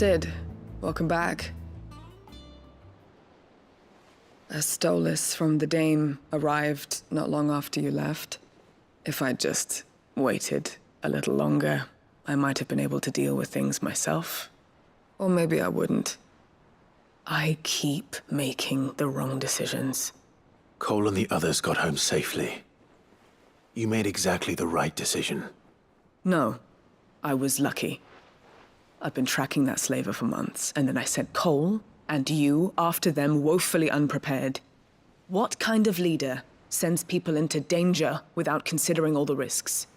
Cid, welcome back. A stolus from the Dame arrived not long after you left. If I'd just waited a little longer, I might have been able to deal with things myself. Or maybe I wouldn't. I keep making the wrong decisions. Cole and the others got home safely. You made exactly the right decision. No, I was lucky. I've been tracking that slaver for months, and then I sent Cole and you after them woefully unprepared. What kind of leader sends people into danger without considering all the risks?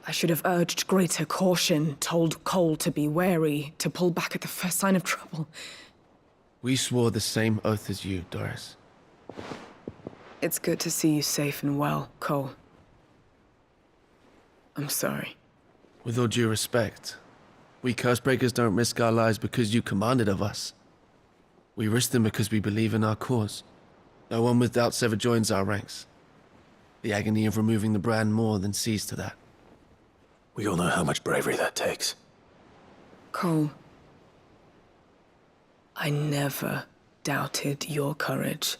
I should have urged greater caution, told Cole to be wary, to pull back at the first sign of trouble. We swore the same oath as you, Doris. It's good to see you safe and well, Cole. I'm sorry. With all due respect, we Cursebreakers don't risk our lives because you commanded of us. We risk them because we believe in our cause. No one with doubts ever joins our ranks. The agony of removing the brand more than sees to that. We all know how much bravery that takes. Cole, I never doubted your courage.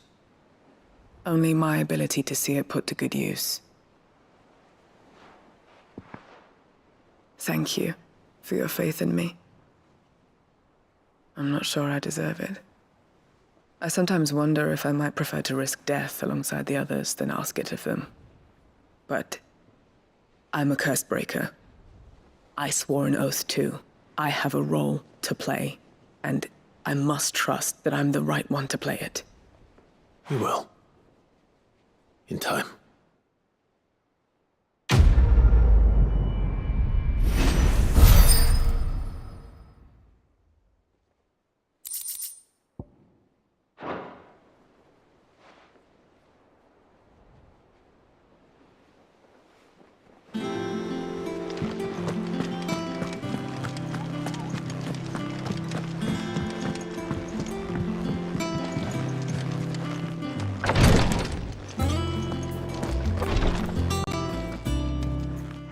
Only my ability to see it put to good use. Thank you for your faith in me. I'm not sure I deserve it. I sometimes wonder if I might prefer to risk death alongside the others than ask it of them. But I'm a Cursebreaker. I swore an oath too. I have a role to play, and I must trust that I'm the right one to play it. You will. In time.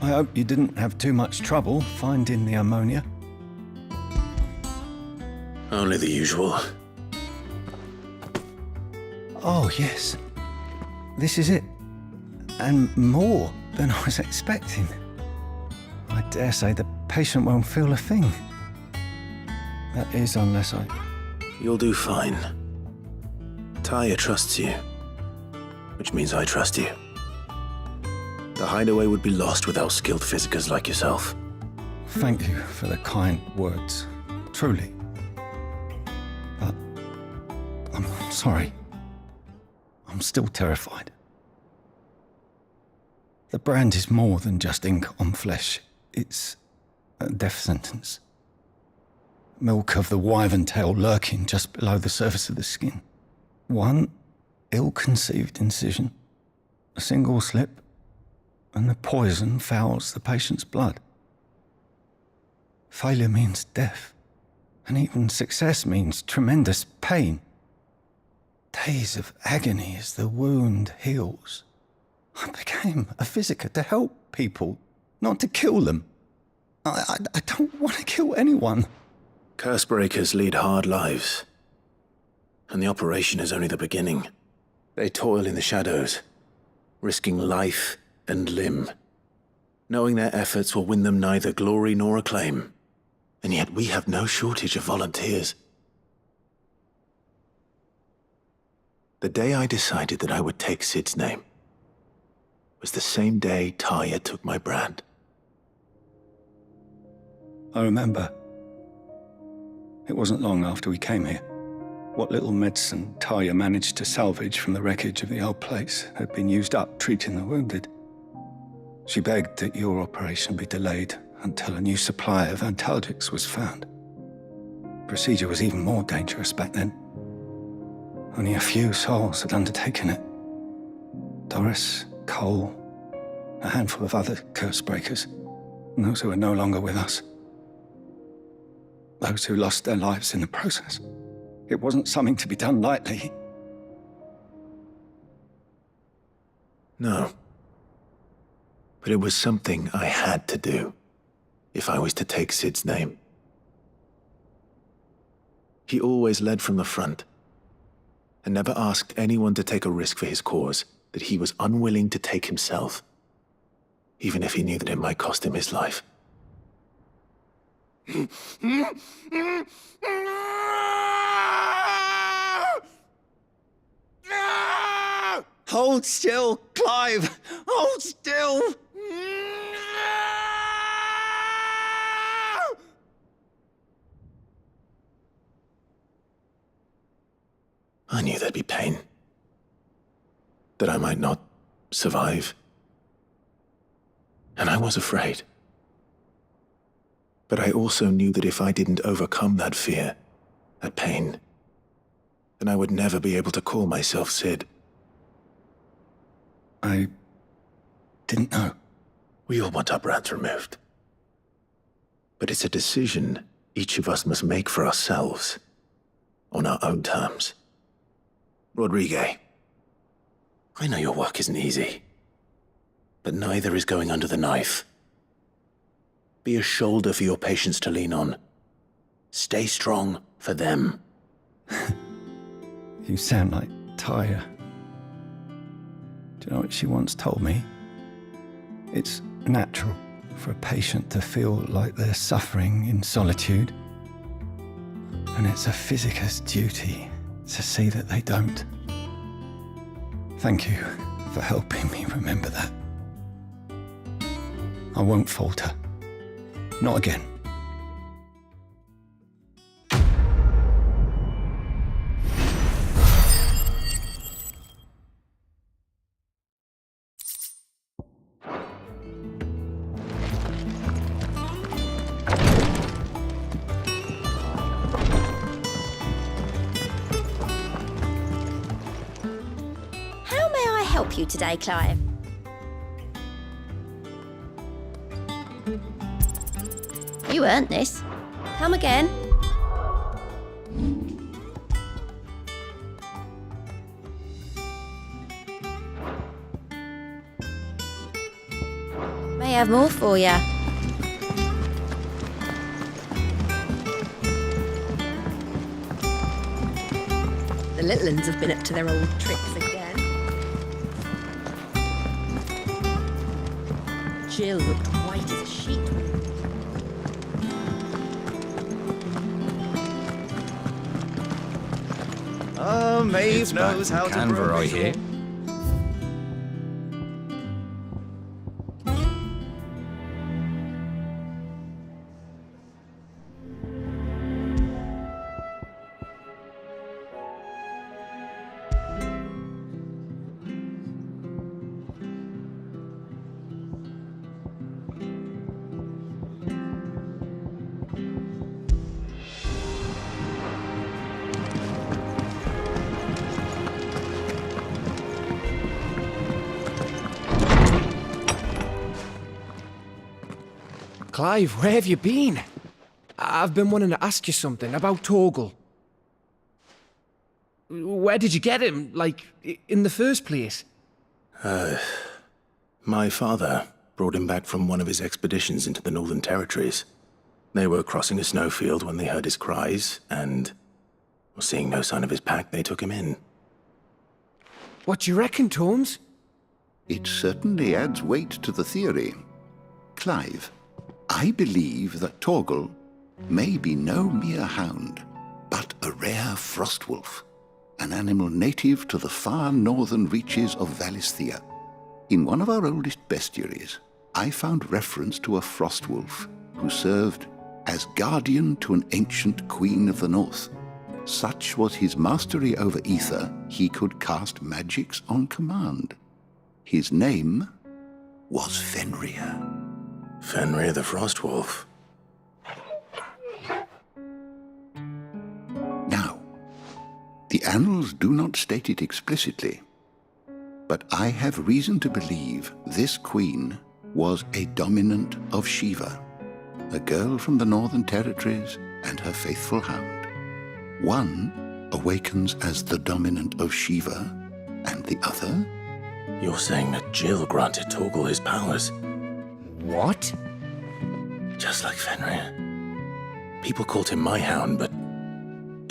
I hope you didn't have too much trouble finding the ammonia. Only the usual. Oh, yes. This is it. And more than I was expecting. I dare say the patient won't feel a thing. That is, unless I... You'll do fine. Taya trusts you. Which means I trust you. The hideaway would be lost without skilled physicers like yourself. Thank you for the kind words. Truly. But... I'm sorry. I'm still terrified. The brand is more than just ink on flesh. It's a death sentence. Milk of the wyvern tail lurking just below the surface of the skin. One ill-conceived incision, a single slip, and the poison fouls the patient's blood. Failure means death, and even success means tremendous pain. Days of agony as the wound heals. I became a physiker to help people, not to kill them. I don't want to kill anyone. Cursebreakers lead hard lives. And the operation is only the beginning. They toil in the shadows, risking life and limb, knowing their efforts will win them neither glory nor acclaim. And yet we have no shortage of volunteers. The day I decided that I would take Cid's name was the same day Taya took my brand. I remember. It wasn't long after we came here. What little medicine Taya managed to salvage from the wreckage of the old place had been used up treating the wounded. She begged that your operation be delayed until a new supply of antalgics was found. Procedure was even more dangerous back then. Only a few souls had undertaken it. Doris, Cole, a handful of other Cursebreakers, and those who are no longer with us. Those who lost their lives in the process. It wasn't something to be done lightly. No. But it was something I had to do, if I was to take Cid's name. He always led from the front, and never asked anyone to take a risk for his cause that he was unwilling to take himself, even if he knew that it might cost him his life. Hold still, Clive! Hold still! I knew there'd be pain. That I might not survive. And I was afraid. But I also knew that if I didn't overcome that fear, that pain, then I would never be able to call myself Cid. I didn't know. We all want our brands removed. But it's a decision each of us must make for ourselves, on our own terms. Rodrigue, I know your work isn't easy, but neither is going under the knife. Be a shoulder for your patients to lean on. Stay strong for them. You sound like Tyre. Do you know what she once told me? It's natural for a patient to feel like they're suffering in solitude. And it's a physicist's duty to see that they don't. Thank you for helping me remember that. I won't falter. Not again. Help you today, Clive? You earned this. Come again. May have more for you. The little uns have been up to their old tricks again. Jill looked white as a sheet. Maeve knows how to Canberra, I hear. Clive, where have you been? I've been wanting to ask you something about Torgal. Where did you get him, like, in the first place? My father brought him back from one of his expeditions into the Northern Territories. They were crossing a snowfield when they heard his cries, and, seeing no sign of his pack, they took him in. What do you reckon, Torms? It certainly adds weight to the theory. Clive, I believe that Torgal may be no mere hound, but a rare frostwolf, an animal native to the far northern reaches of Valisthea. In one of our oldest bestiaries, I found reference to a frostwolf who served as guardian to an ancient queen of the north. Such was his mastery over ether, he could cast magics on command. His name was Fenrir. Fenrir the Frostwolf. Now, the annals do not state it explicitly, but I have reason to believe this queen was a dominant of Shiva, a girl from the Northern Territories and her faithful hound. One awakens as the dominant of Shiva, and the other? You're saying that Jill granted Torgal his powers? What? Just like Fenrir. People called him my hound, but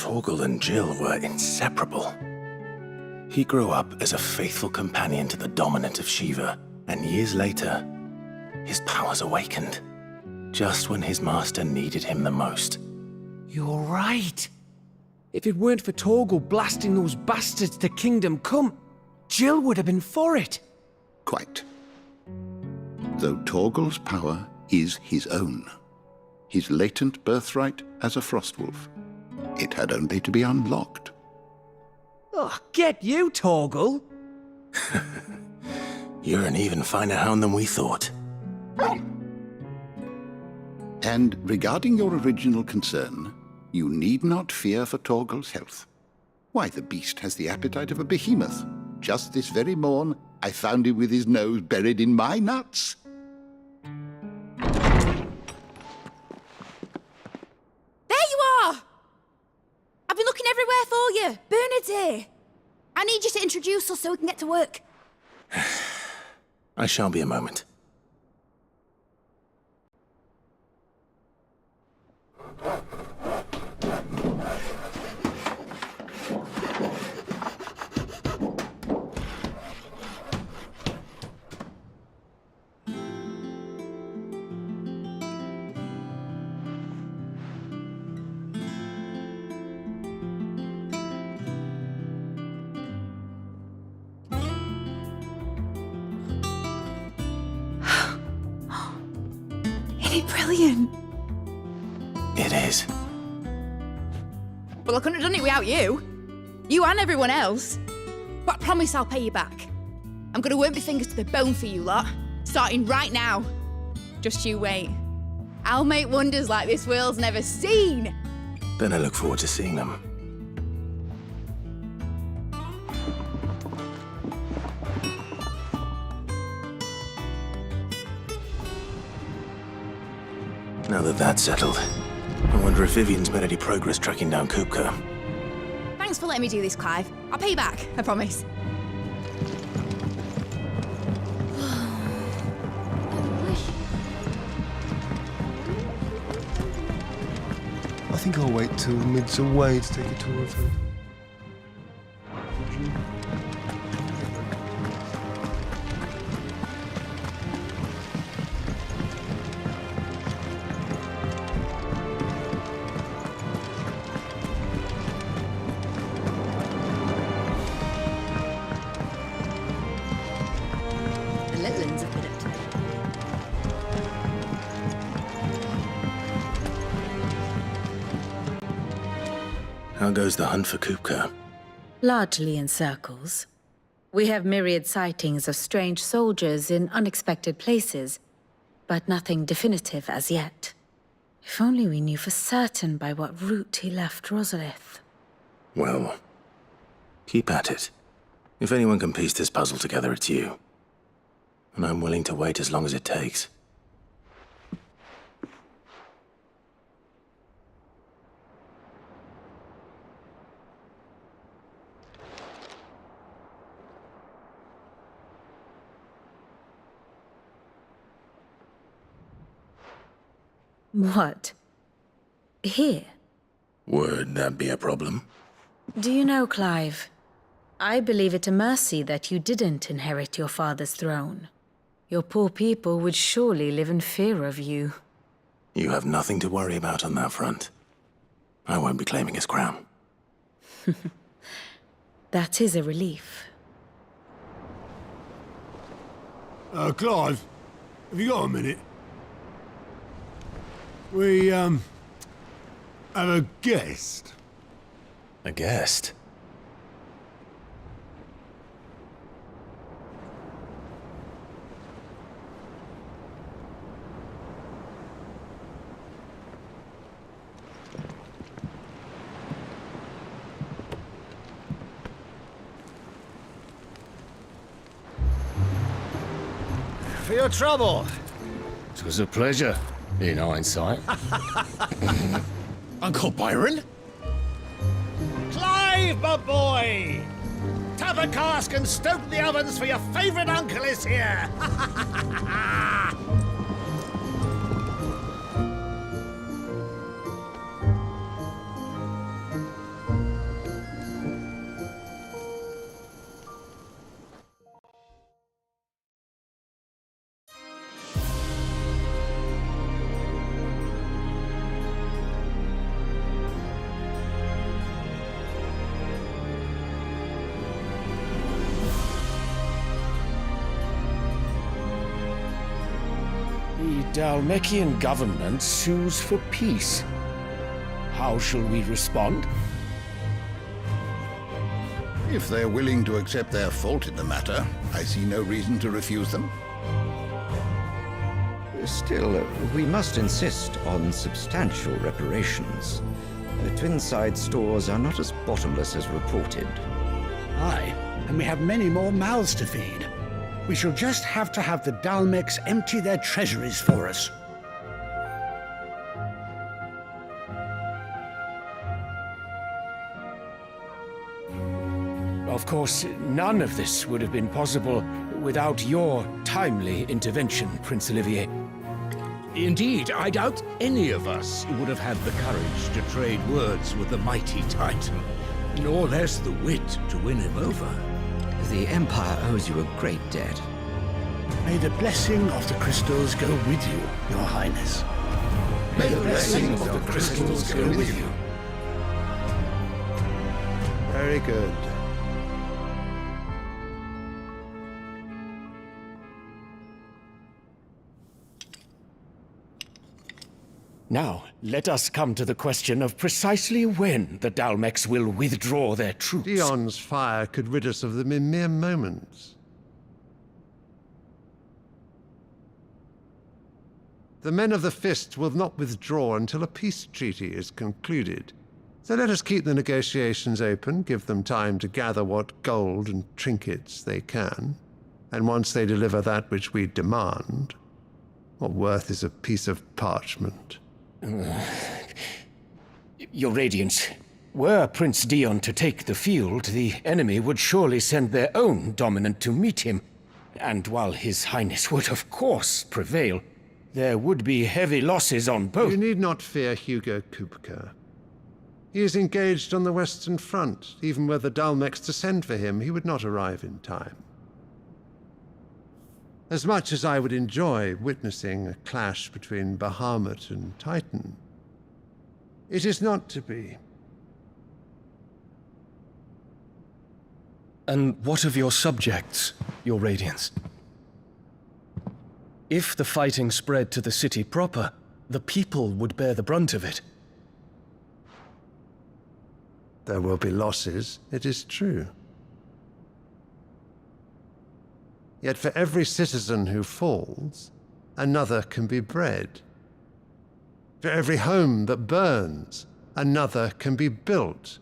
Torgal and Jill were inseparable. He grew up as a faithful companion to the dominant of Shiva, and years later, his powers awakened, just when his master needed him the most. You're right. If it weren't for Torgal blasting those bastards to Kingdom Come, Jill would have been for it. Quite. Though Torgal's power is his own, his latent birthright as a Frostwolf. It had only to be unlocked. Oh, get you, Torgal. You're an even finer hound than we thought. And regarding your original concern, you need not fear for Torgal's health. Why, the beast has the appetite of a behemoth. Just this very morn, I found him with his nose buried in my nuts. There you are! I've been looking everywhere for you. Bernard's here. I need you to introduce us so we can get to work. I shall be a moment. Isn't it brilliant? It is. Well, I couldn't have done it without you. You and everyone else. But I promise I'll pay you back. I'm gonna work my fingers to the bone for you lot, starting right now. Just you wait. I'll make wonders like this world's never seen. Then I look forward to seeing them. Now that that's settled, I wonder if Vivian's made any progress tracking down Kupka. Thanks for letting me do this, Clive. I'll pay you back, I promise. I think I'll wait till Mid's away to take a tour of her. The little ones have been up to me. How goes the hunt for Kupka? Largely in circles. We have myriad sightings of strange soldiers in unexpected places, but nothing definitive as yet. If only we knew for certain by what route he left Rosalith. Well, keep at it. If anyone can piece this puzzle together, it's you. And I'm willing to wait as long as it takes. What? Here? Would that be a problem? Do you know, Clive? I believe it a mercy that you didn't inherit your father's throne. Your poor people would surely live in fear of you. You have nothing to worry about on that front. I won't be claiming his crown. That is a relief. Clive, have you got a minute? We, have a guest. A guest? For your trouble. It was a pleasure, in hindsight. Uncle Byron? Clive, my boy! Tap a cask and stoke the ovens for your favourite uncle is here! The Dalmekian government sues for peace. How shall we respond? If they're willing to accept their fault in the matter, I see no reason to refuse them. Still, we must insist on substantial reparations. The Twinside stores are not as bottomless as reported. Aye, and we have many more mouths to feed. We shall just have to have the Dalmeks empty their treasuries for us. Of course, none of this would have been possible without your timely intervention, Prince Olivier. Indeed, I doubt any of us would have had the courage to trade words with the mighty Titan, nor less the wit to win him over. The Empire owes you a great debt. May the blessing of the crystals go with you, Your Highness. May the blessing of the crystals go with you. Very good. Now, let us come to the question of precisely when the Dalmeks will withdraw their troops. Dion's fire could rid us of them in mere moments. The men of the Fist will not withdraw until a peace treaty is concluded. So let us keep the negotiations open, give them time to gather what gold and trinkets they can. And once they deliver that which we demand, what worth is a piece of parchment? Your Radiance, were Prince Dion to take the field, the enemy would surely send their own dominant to meet him. And while His Highness would of course prevail, there would be heavy losses on both. You need not fear Hugo Kupka. He is engaged on the Western Front. Even were the Dalmeks to send for him, he would not arrive in time. As much as I would enjoy witnessing a clash between Bahamut and Titan, it is not to be. And what of your subjects, Your Radiance? If the fighting spread to the city proper, the people would bear the brunt of it. There will be losses, it is true. Yet for every citizen who falls, another can be bred. For every home that burns, another can be built.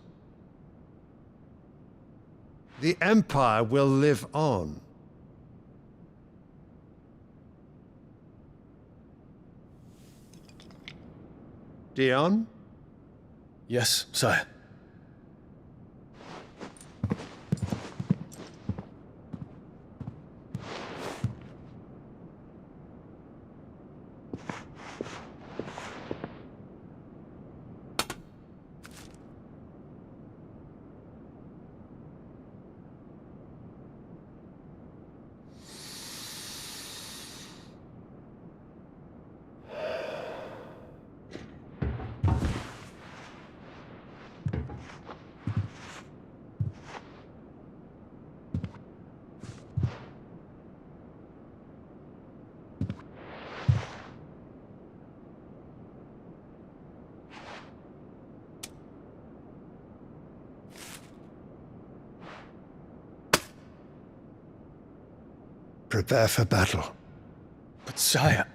The Empire will live on. Dion? Yes, sire. Prepare for battle. But sire...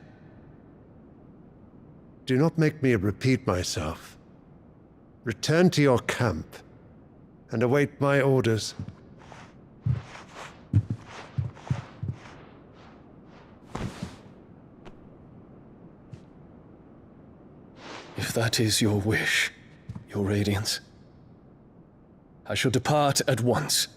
Do not make me repeat myself. Return to your camp and await my orders. If that is your wish, Your Radiance, I shall depart at once.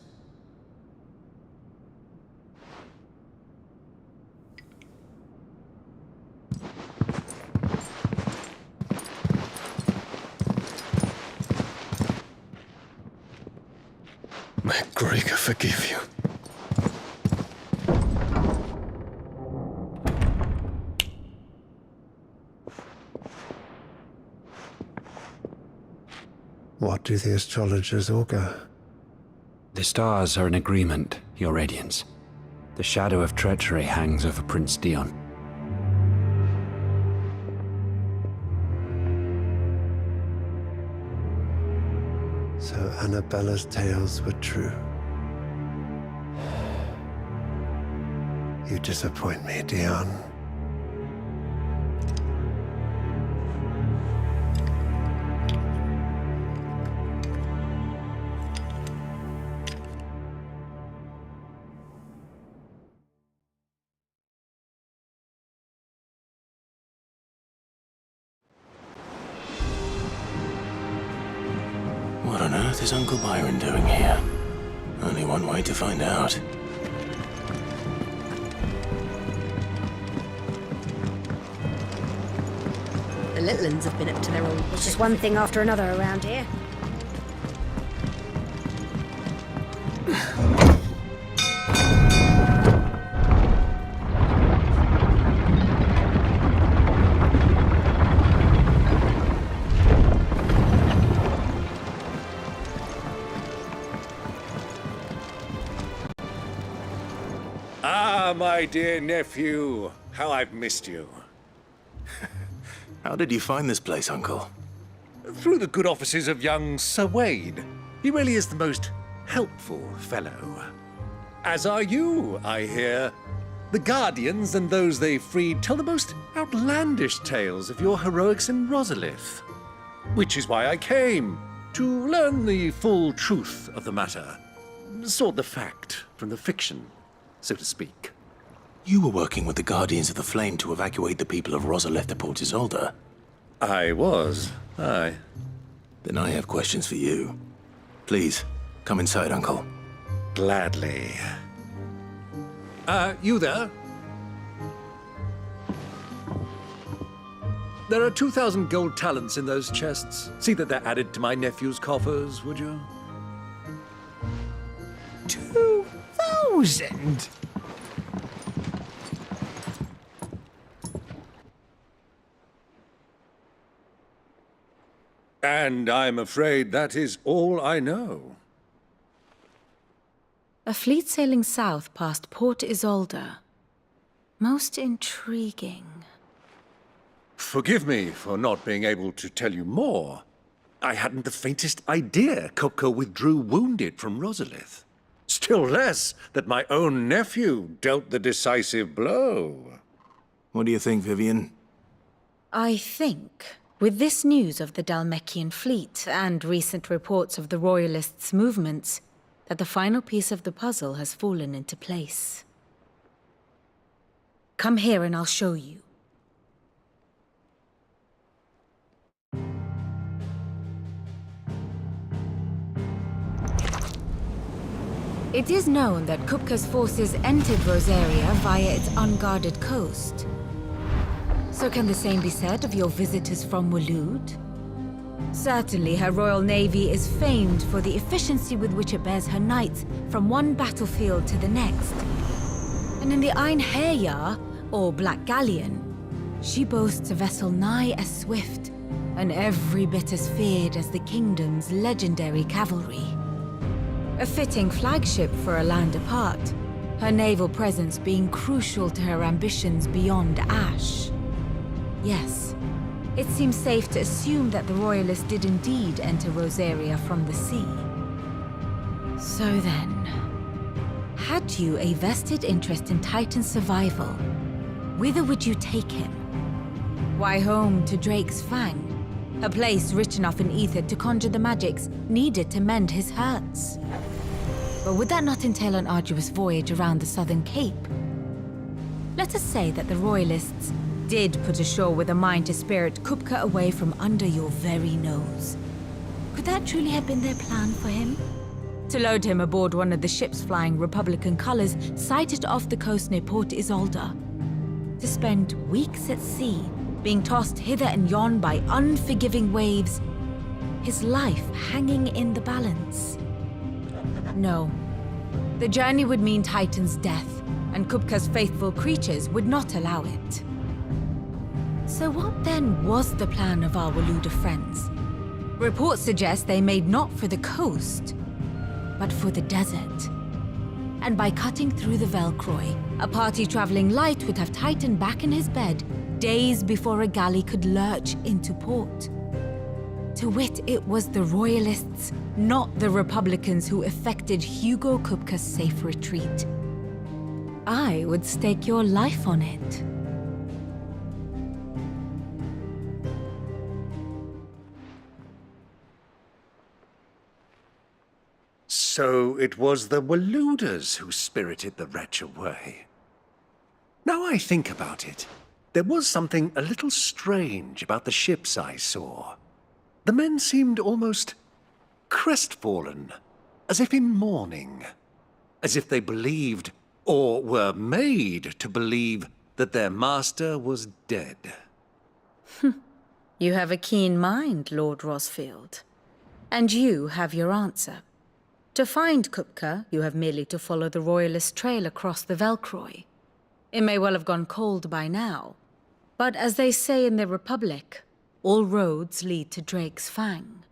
May Gregor forgive you. What do the astrologers augur? The stars are in agreement, Your Radiance. The shadow of treachery hangs over Prince Dion. so Annabella's tales were true. You disappoint me, Dion. What on earth is Uncle Byron doing here? Only one way to find out. The little uns have been up to their old... It's just one thing after another around here. Ah, my dear nephew. How I've missed you. How did you find this place, Uncle? Through the good offices of young Sir Wade. He really is the most helpful fellow. As are you, I hear. The Guardians and those they freed tell the most outlandish tales of your heroics in Rosalith. Which is why I came, to learn the full truth of the matter. Sort the fact from the fiction, so to speak. You were working with the Guardians of the Flame to evacuate the people of Rosalith to Port Isolde. I was, aye. Then I have questions for you. Please, come inside, Uncle. Gladly. You there? There are 2,000 gold talents in those chests. See that they're added to my nephew's coffers, would you? 2,000? And I'm afraid that is all I know. A fleet sailing south past Port Isolde. Most intriguing. Forgive me for not being able to tell you more. I hadn't the faintest idea Kupka withdrew wounded from Rosalith. Still less that my own nephew dealt the decisive blow. What do you think, Vivian? I think, with this news of the Dhalmekian fleet and recent reports of the Royalists' movements, that the final piece of the puzzle has fallen into place. Come here and I'll show you. It is known that Kupka's forces entered Rosaria via its unguarded coast. So can the same be said of your visitors from Waloed? Certainly, her Royal Navy is famed for the efficiency with which it bears her knights from one battlefield to the next. And in the Einherjar, or Black Galleon, she boasts a vessel nigh as swift and every bit as feared as the kingdom's legendary cavalry. A fitting flagship for a land apart, her naval presence being crucial to her ambitions beyond Ash. Yes, it seems safe to assume that the Royalists did indeed enter Rosaria from the sea. So then, had you a vested interest in Titan's survival, whither would you take him? Why, home to Drake's Fang, a place rich enough in ether to conjure the magics needed to mend his hurts. But would that not entail an arduous voyage around the southern cape? Let us say that the Royalists did put ashore with a mind to spirit Kupka away from under your very nose. Could that truly have been their plan for him? To load him aboard one of the ships flying Republican colors sighted off the coast near Port Isolde. To spend weeks at sea, being tossed hither and yon by unforgiving waves, his life hanging in the balance. No. The journey would mean Titan's death, and Kupka's faithful creatures would not allow it. So what then was the plan of our Waluda friends? Reports suggest they made not for the coast, but for the desert. And by cutting through the Velcroy, a party traveling light would have Titan back in his bed days before a galley could lurch into port. To wit, it was the Royalists, not the Republicans, who effected Hugo Kupka's safe retreat. I would stake your life on it. So it was the Waluders who spirited the wretch away. Now I think about it, there was something a little strange about the ships I saw. The men seemed almost crestfallen, as if in mourning, as if they believed, or were made to believe, that their master was dead. You have a keen mind, Lord Rosfield. And you have your answer. To find Kupka, you have merely to follow the Royalist trail across the Velcroy. It may well have gone cold by now, but as they say in the Republic, all roads lead to Drake's Fang.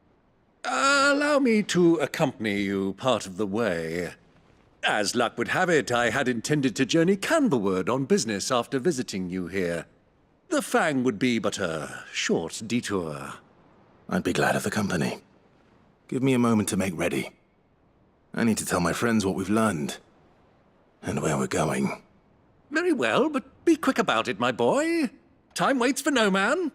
Allow me to accompany you part of the way. As luck would have it, I had intended to journey Canberward on business after visiting you here. The Fang would be but a short detour. I'd be glad of the company. Give me a moment to make ready. I need to tell my friends what we've learned, and where we're going. Very well, but be quick about it, my boy. Time waits for no man.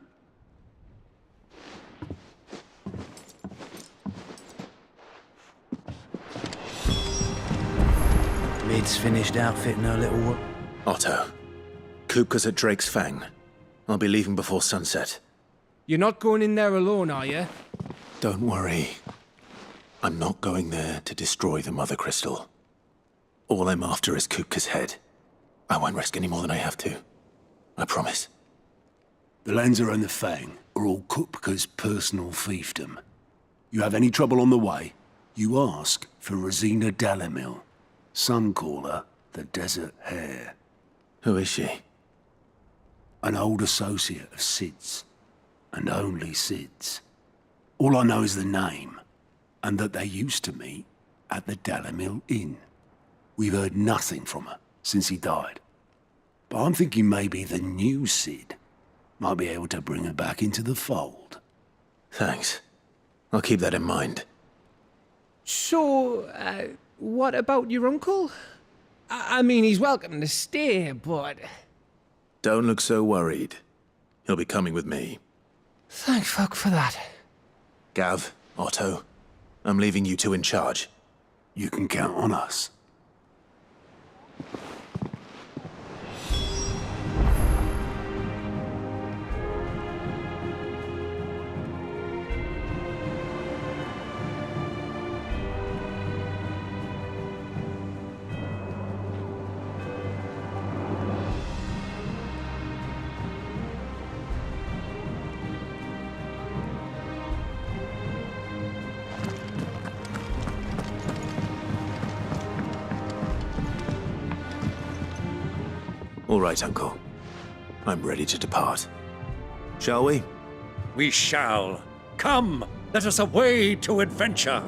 Lid's finished outfitting her little work. Otto, Kupka's at Drake's Fang. I'll be leaving before sunset. You're not going in there alone, are you? Don't worry. I'm not going there to destroy the Mother Crystal. All I'm after is Kupka's head. I won't risk any more than I have to. I promise. The Lanza and the Fang are all Kupka's personal fiefdom. You have any trouble on the way, you ask for Rosina Dalamil. Some call her the Desert Hare. Who is she? An old associate of Cids, and only Cids. All I know is the name, and that they used to meet at the Dalamil Inn. We've heard nothing from her since he died. But I'm thinking maybe the new Cid might be able to bring her back into the fold. Thanks. I'll keep that in mind. So, what about your uncle? I mean, he's welcome to stay, but... Don't look so worried. He'll be coming with me. Thank fuck for that. Gav, Otto, I'm leaving you two in charge. You can count on us. All right, Uncle. I'm ready to depart. Shall we? We shall. Come, let us away to adventure.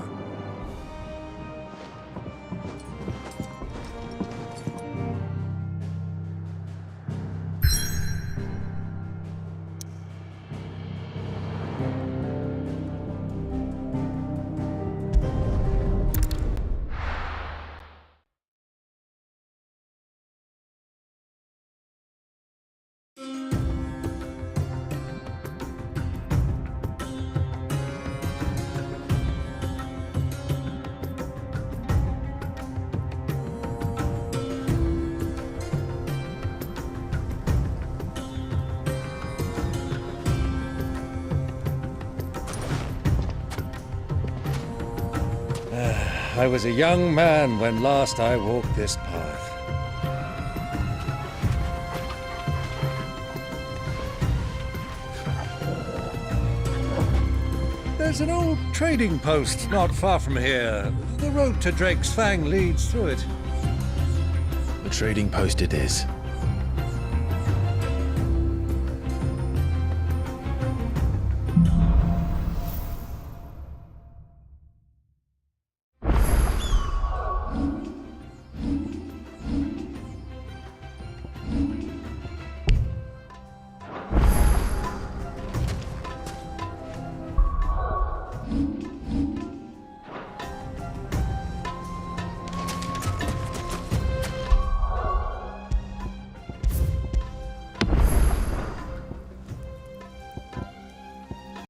I was a young man when last I walked this path. There's an old trading post not far from here. The road to Drake's Fang leads through it. The trading post it is.